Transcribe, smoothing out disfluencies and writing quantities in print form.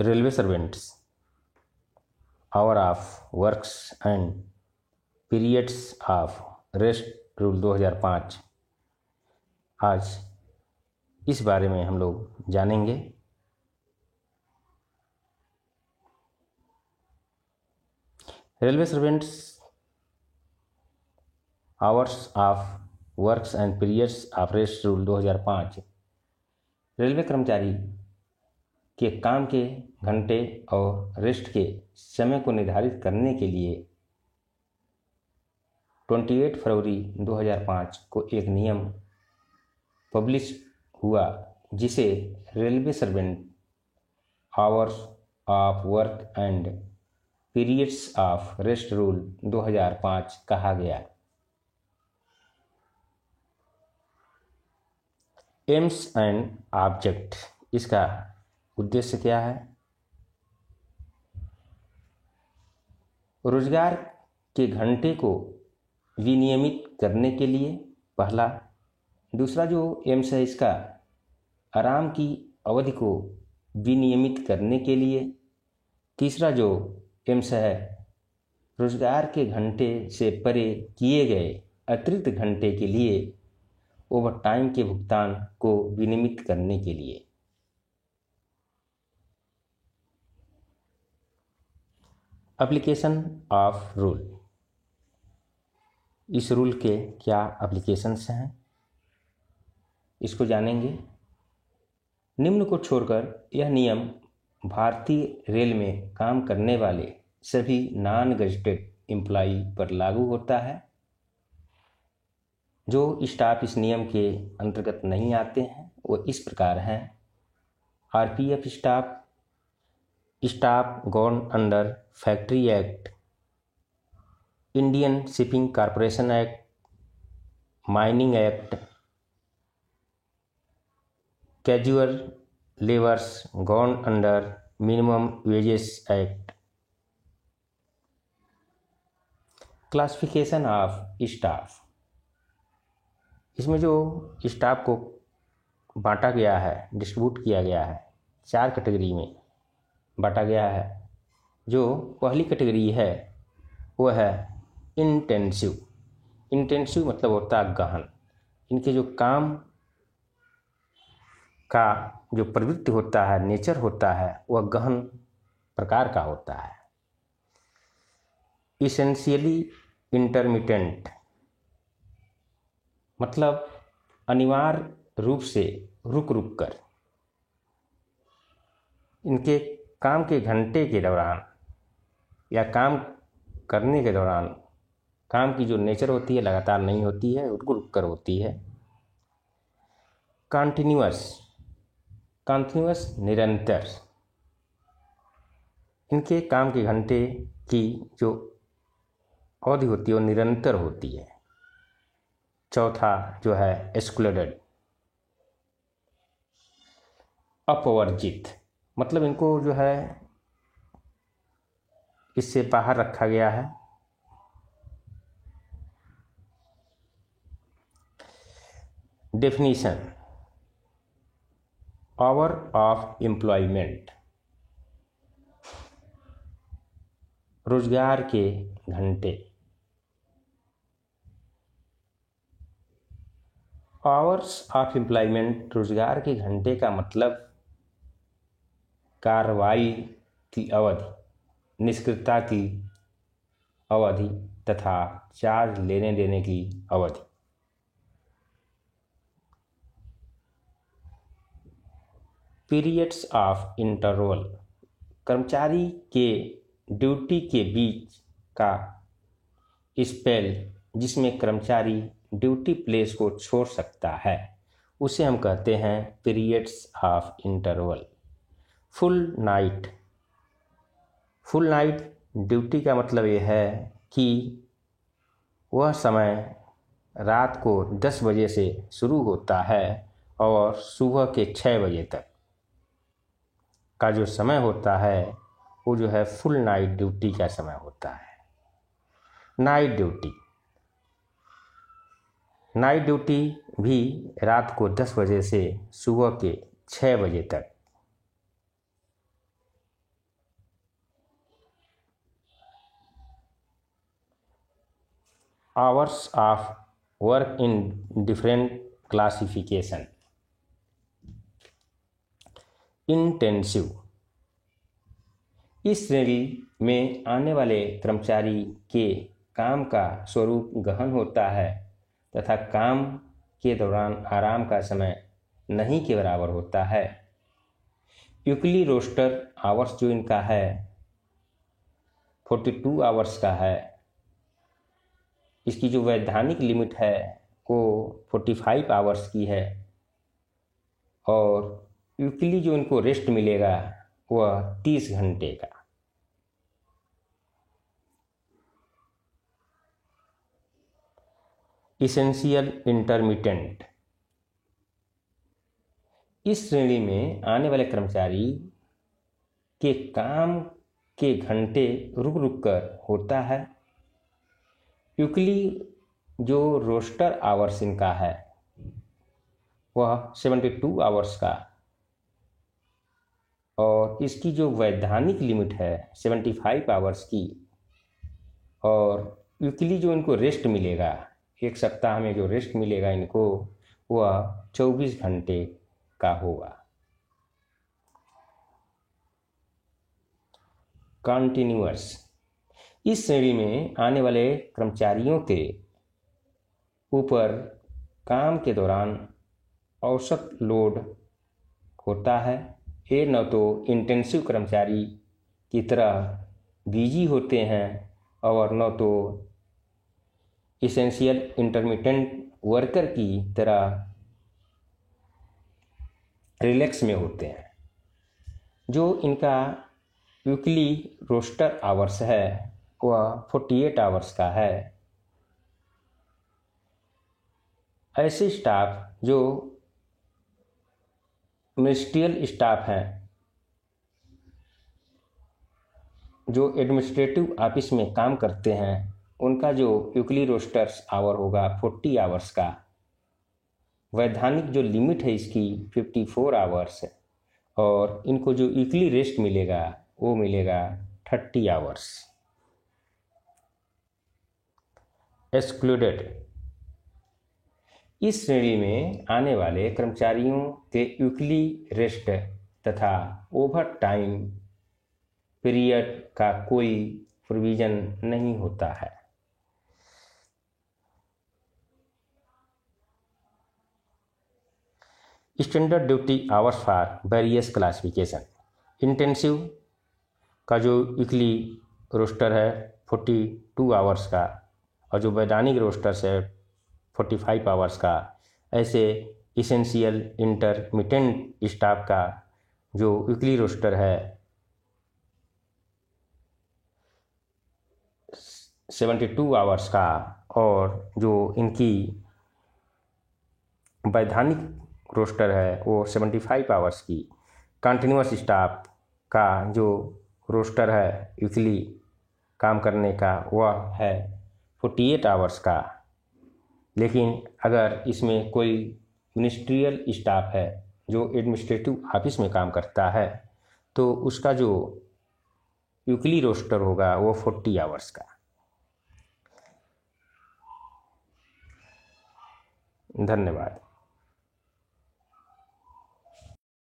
Railway servants hour of works and periods of rest rule 2005। आज इस बारे में हम लोग जानेंगे। Railway servants hours of works and periods of rest rule 2005 railway कर्मचारी के काम के घंटे और रेस्ट के समय को निर्धारित करने के लिए 28 फरवरी 2005 को एक नियम पब्लिश हुआ, जिसे railway servant hours of work and periods of rest rule 2005 कहा गया। एम्स एंड ऑब्जेक्ट, इसका उद्देश्य क्या है? रोजगार के घंटे को विनियमित करने के लिए पहला। दूसरा जो एम्स है, इसका आराम की अवधि को विनियमित करने के लिए। तीसरा जो एम्स है, रोजगार के घंटे से परे किए गए अतिरिक्त घंटे के लिए ओवर टाइम के भुगतान को विनियमित करने के लिए। एप्लीकेशन ऑफ रूल, इस रूल के क्या एप्लीकेशंस हैं, इसको जानेंगे। निम्न को छोड़कर यह नियम भारतीय रेल में काम करने वाले सभी नॉन गजेटेड एम्प्लॉई पर लागू होता है। जो स्टाफ इस नियम के अंतर्गत नहीं आते हैं वो इस प्रकार हैं: RPF staff, staff govern under factory act, Indian shipping corporation act, mining act, casual labours govern under minimum wages act. Classification of staff, इसमें जो स्टाफ को बांटा गया है, डिस्ट्रीब्यूट किया गया है, 4 कैटेगरी में बांटा गया है। जो पहली कैटेगरी है वो है इंटेंसिव। इंटेंसिव मतलब होता है गहन। इनके जो काम का जो प्रवृत्ति होता है, नेचर होता है, वह गहन प्रकार का होता है। इसेंशियली इंटरमिटेंट मतलब अनिवार्य रूप से रुक रुक कर। इनके काम के घंटे के दौरान या काम करने के दौरान काम की जो नेचर होती है लगातार नहीं होती है, रुक रुक कर होती है। कॉन्टिन्यूअस, कॉन्टिन्यूअस निरंतर। इनके काम के घंटे की जो अवधि होती है वो निरंतर होती है। चौथा जो है एक्सक्लूडेड, अपवर्जित, मतलब इनको जो है इससे बाहर रखा गया है। डेफिनेशन, आवर ऑफ एम्प्लॉयमेंट, रोजगार के घंटे। आवर्स ऑफ एम्प्लॉयमेंट, रोजगार के घंटे का मतलब कार्रवाई की अवधि, निष्क्रियता की अवधि तथा चार्ज लेने देने की अवधि। पीरियड्स ऑफ इंटरवल, कर्मचारी के ड्यूटी के बीच का स्पेल जिसमें कर्मचारी ड्यूटी प्लेस को छोड़ सकता है, उसे हम कहते हैं periods of interval. Full night, full night duty का मतलब यह है कि वह समय रात को 10 बजे से शुरू होता है और सुबह के 6 बजे तक का जो समय होता है वो जो है फुल नाइट ड्यूटी का समय होता है। नाइट ड्यूटी, नाइट ड्यूटी भी रात को 10 बजे से सुबह के 6 बजे तक। hours of work in different classification. Intensive, इस श्रेणी में आने वाले कर्मचारी के काम का स्वरूप गहन होता है तथा काम के दौरान आराम का समय नहीं के बराबर होता है। वीकली रोस्टर आवर्स जो इनका है 42 आवर्स का है। इसकी जो वैधानिक लिमिट है वो 45 आवर्स की है और वीकली जो इनको रेस्ट मिलेगा वह 30 घंटे का। इसेंशियल इंटरमिटेंट, इस श्रेणी में आने वाले कर्मचारी के काम के घंटे रुक रुक कर होता है। वीकली जो रोस्टर आवर्स इनका है वह 72 आवर्स का और इसकी जो वैधानिक लिमिट है 75 आवर्स की और वीकली जो इनको रेस्ट मिलेगा, एक सप्ताह में जो रेस्ट मिलेगा इनको वह 24 घंटे का होगा। कॉन्टिन्यूअस, इस श्रेणी में आने वाले कर्मचारियों के ऊपर काम के दौरान औसत लोड होता है। ये न तो इंटेंसिव कर्मचारी की तरह बिजी होते हैं और न तो इसेंशियल इंटरमिटेंट वर्कर की तरह रिलैक्स में होते हैं। जो इनका वीकली रोस्टर आवर्स है वह 48 आवर्स का है। ऐसे स्टाफ जो मिनिस्ट्रियल स्टाफ हैं, जो एडमिनिस्ट्रेटिव ऑफिस में काम करते हैं, उनका जो वीकली रोस्टर्स आवर होगा 40 आवर्स का। वैधानिक जो लिमिट है इसकी 54 आवर्स है और इनको जो वीकली रेस्ट मिलेगा वो मिलेगा 30 आवर्स। एक्सक्लूडेड, इस श्रेणी में आने वाले कर्मचारियों के वीकली रेस्ट तथा ओवर टाइम पीरियड का कोई प्रोविजन नहीं होता है। Standard duty hours for various classification, intensive का जो वीकली रोस्टर है 42 आवर्स का और जो वैधानिक रोस्टर्स है 45 आवर्स का। ऐसे इसेंशियल इंटरमिटेंट स्टाफ का जो वीकली रोस्टर है 72 आवर्स का और जो इनकी वैधानिक रोस्टर है वो 75 आवर्स की। कंटिन्यूअस स्टाफ का जो रोस्टर है वीकली काम करने का वह है 48 आवर्स का। लेकिन अगर इसमें कोई मिनिस्ट्रियल स्टाफ है जो एडमिनिस्ट्रेटिव ऑफिस में काम करता है तो उसका जो वीकली रोस्टर होगा वो 40 आवर्स का। धन्यवाद।